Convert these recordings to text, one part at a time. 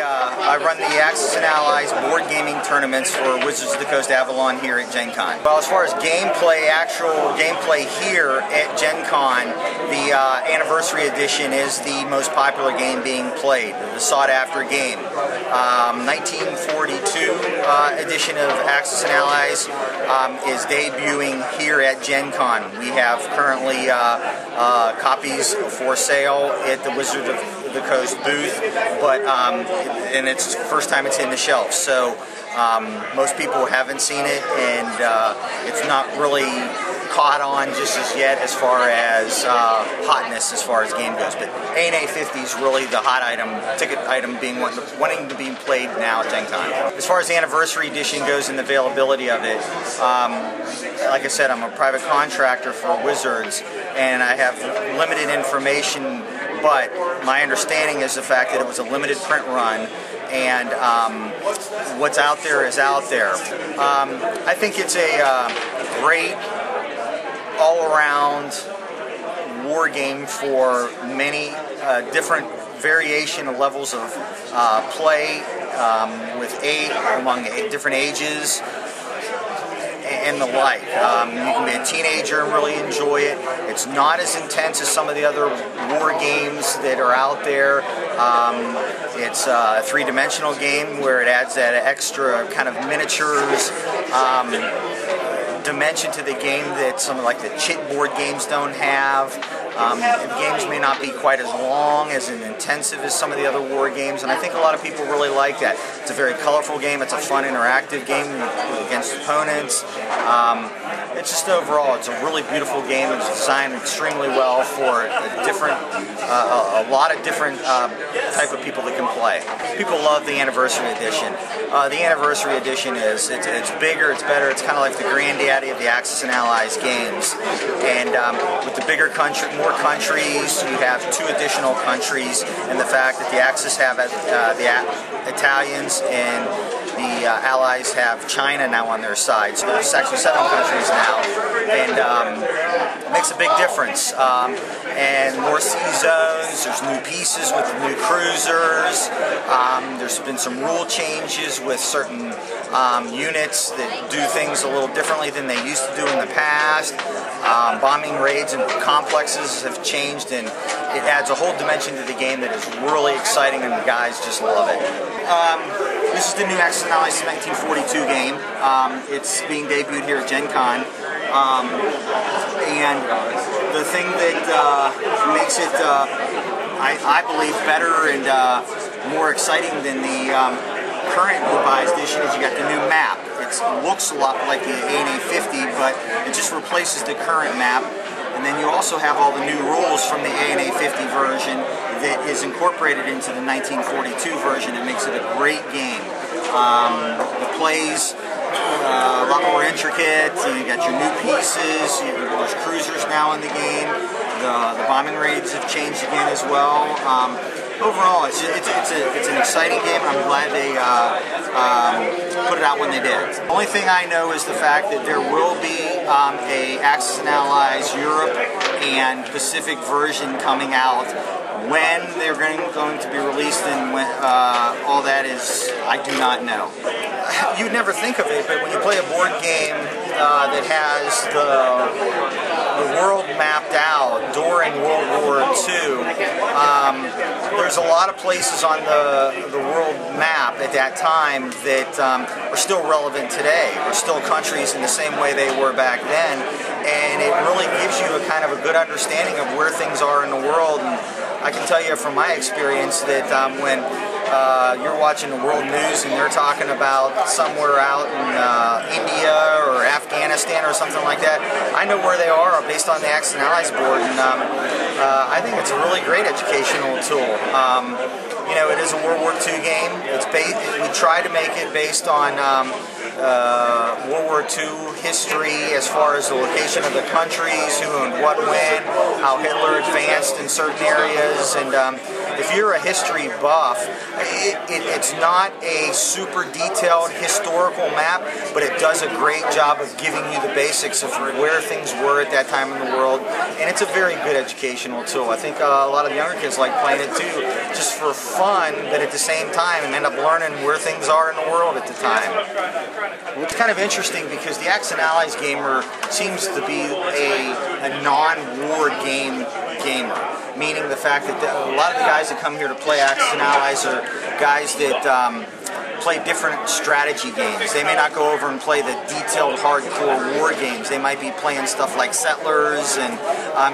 I run the Axis and Allies board gaming tournaments for Wizards of the Coast Avalon here at GenCon. Well, as far as gameplay, actual gameplay here at GenCon, the Anniversary Edition is the most popular game being played, the sought-after game. 1942 edition of Axis and Allies is debuting here at GenCon. We have currently copies for sale at the Wizards of the Coast booth, but and it's the first time it's in the shelf, so most people haven't seen it, and it's not really caught on just as yet as far as hotness as far as game goes. But A&A 50 is really the hot item, ticket item, being wanting to be played now at GenCon. As far as the Anniversary Edition goes and the availability of it, like I said, I'm a private contractor for Wizards, and I have limited information, but my understanding is the fact that it was a limited print run, and what's out there is out there. I think it's a great all-around war game for many different variation of levels of play with among different ages and the like. You can be a teenager and really enjoy it. It's not as intense as some of the other war games that are out there. It's a three-dimensional game where it adds that extra kind of miniatures dimension to the game that some of like the chit board games don't have. The games may not be quite as long, as intensive as some of the other war games, and I think a lot of people really like that. It's a very colorful game. It's a fun, interactive game against opponents. It's just overall, it's a really beautiful game. It was designed extremely well for a lot of different type of people that can play. People love the Anniversary Edition. The Anniversary Edition it's bigger, it's better. It's kind of like the granddaddy of the Axis and Allies games. And with the bigger more countries, you have 2 additional countries, and the fact that the Axis have the Italians and the Allies have China now on their side, so there's actually 7 countries now, and it makes a big difference. And more sea zones, there's new pieces with new cruisers, there's been some rule changes with certain units that do things a little differently than they used to do in the past. Bombing raids and complexes have changed, and it adds a whole dimension to the game that is really exciting, and the guys just love it. This is the new Axis and Allies 1942 game. It's being debuted here at GenCon, and the thing that makes it, I believe, better and more exciting than the current revised edition is you got the new map. It looks a lot like the A&A 50, but it just replaces the current map. And then you also have all the new rules from the A&A 50 version that is incorporated into the 1942 version. It makes it a great game. The plays a lot more intricate. You got your new pieces. There's cruisers now in the game. The bombing raids have changed again as well. Overall, it's an exciting game, and I'm glad they put it out when they did. The only thing I know is the fact that there will be a Axis and Allies Europe and Pacific version coming out. When they're going to be released and when all that is, I do not know. You'd never think of it, but when you play a board game that has the world mapped out during World War II, there's a lot of places on the world map at that time that are still relevant today, or still countries in the same way they were back then, and it really gives you a kind of a good understanding of where things are in the world. And I can tell you from my experience that when you're watching the world news and they're talking about somewhere out in India or Afghanistan or something like that, I know where they are based on the Axis and Allies board, and I think it's a really great educational tool. You know, it is a World War II game. We try to make it based on World War II history as far as the location of the countries, who and what when, how Hitler advanced in certain areas, and if you're a history buff, it's not a super detailed historical map, but it does a great job of giving you the basics of where things were at that time in the world, and it's a very good educational tool. I think a lot of the younger kids like playing it too, just for fun, but at the same time, and end up learning where things are in the world at the time. It's kind of interesting because the Axis and Allies gamer seems to be a non-war gamer, meaning the fact that a lot of the guys that come here to play Axis and Allies are guys that play different strategy games. They may not go over and play the detailed hardcore war games. They might be playing stuff like Settlers and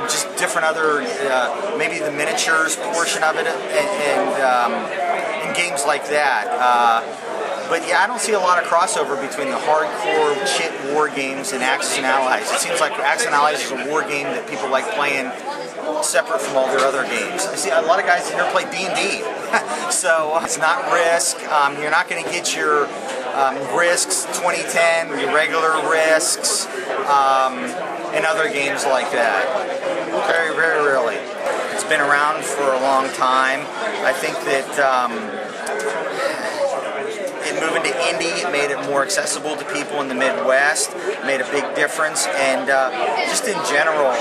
just different other, maybe the miniatures portion of it, and games like that. But yeah, I don't see a lot of crossover between the hardcore chit war games and Axis and Allies. It seems like Axis and Allies is a war game that people like playing separate from all their other games. I see a lot of guys here play D&D, so it's not Risk. You're not going to get your Risks 2010, your regular Risks, and other games like that. Very, very rarely. It's been around for a long time. I think that moving to indie made it more accessible to people in the Midwest, made a big difference, and just in general,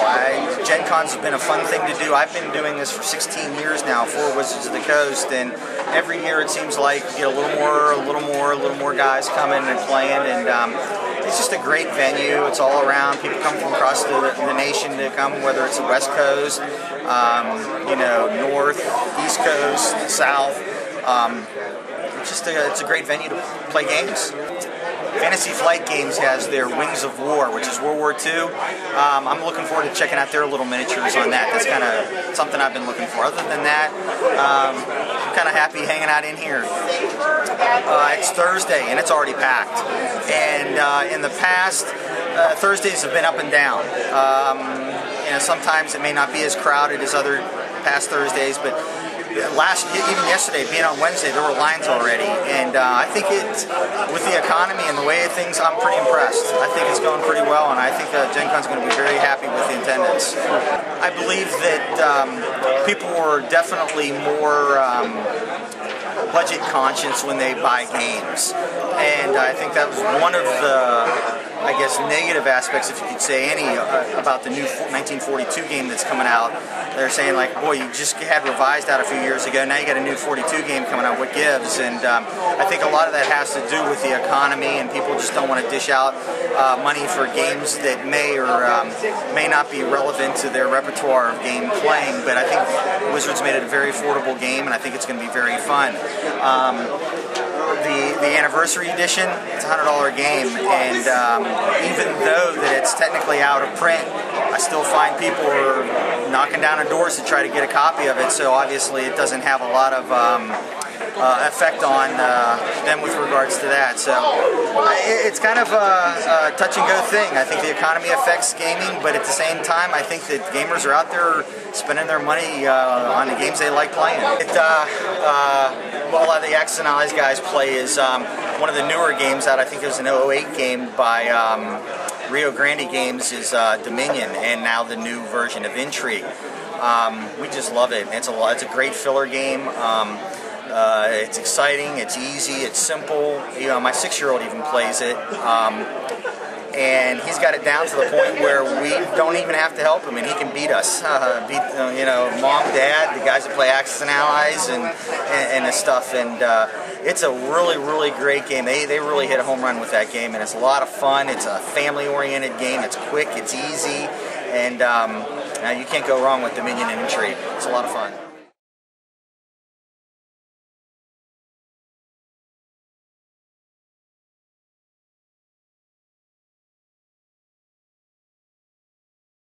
GenCons have been a fun thing to do. I've been doing this for 16 years now for Wizards of the Coast, and every year it seems like you get a little more guys coming and playing, and it's just a great venue. It's all around. People come from across the nation to come, whether it's the West Coast, you know, North, East Coast, South. It's a great venue to play games. Fantasy Flight Games has their Wings of War, which is World War II. I'm looking forward to checking out their little miniatures on that. That's kind of something I've been looking for. Other than that, I'm kind of happy hanging out in here. It's Thursday, and it's already packed. And in the past, Thursdays have been up and down. You know, sometimes it may not be as crowded as other past Thursdays, but even yesterday, being on Wednesday, there were lines already, and I think with the economy and the way things, I'm pretty impressed. I think it's going pretty well, and I think GenCon's going to be very happy with the attendance. I believe that people were definitely more budget conscious when they buy games, and I think that was one of the, I guess, negative aspects, if you could say any, about the new 1942 game that's coming out. They're saying, like, boy, you just had Revised out a few years ago, now you got a new 42 game coming out, what gives? And I think a lot of that has to do with the economy, and people just don't want to dish out money for games that may or may not be relevant to their repertoire of game playing, but I think Wizards made it a very affordable game, and I think it's going to be very fun. The Anniversary Edition, it's a $100 game, and even though that it's technically out of print, I still find people are knocking down on doors to try to get a copy of it, so obviously it doesn't have a lot of effect on them with regards to that. So it's kind of a touch and go thing. I think the economy affects gaming, but at the same time, I think that gamers are out there spending their money on the games they like playing. What a lot of the Axis and Allies guys play is one of the newer games out. I think it was an 08 game by Rio Grande Games, is Dominion, and now the new version of Intrigue. We just love it. It's a great filler game. It's exciting, it's easy, it's simple. You know, my 6-year-old even plays it, and he's got it down to the point where we don't even have to help him, and he can beat us. You know, mom, dad, the guys that play Axis and Allies, and this stuff. And it's a really, really great game. They really hit a home run with that game, and it's a lot of fun. It's a family-oriented game. It's quick, it's easy, and you can't go wrong with Dominion and Intrigue. It's a lot of fun.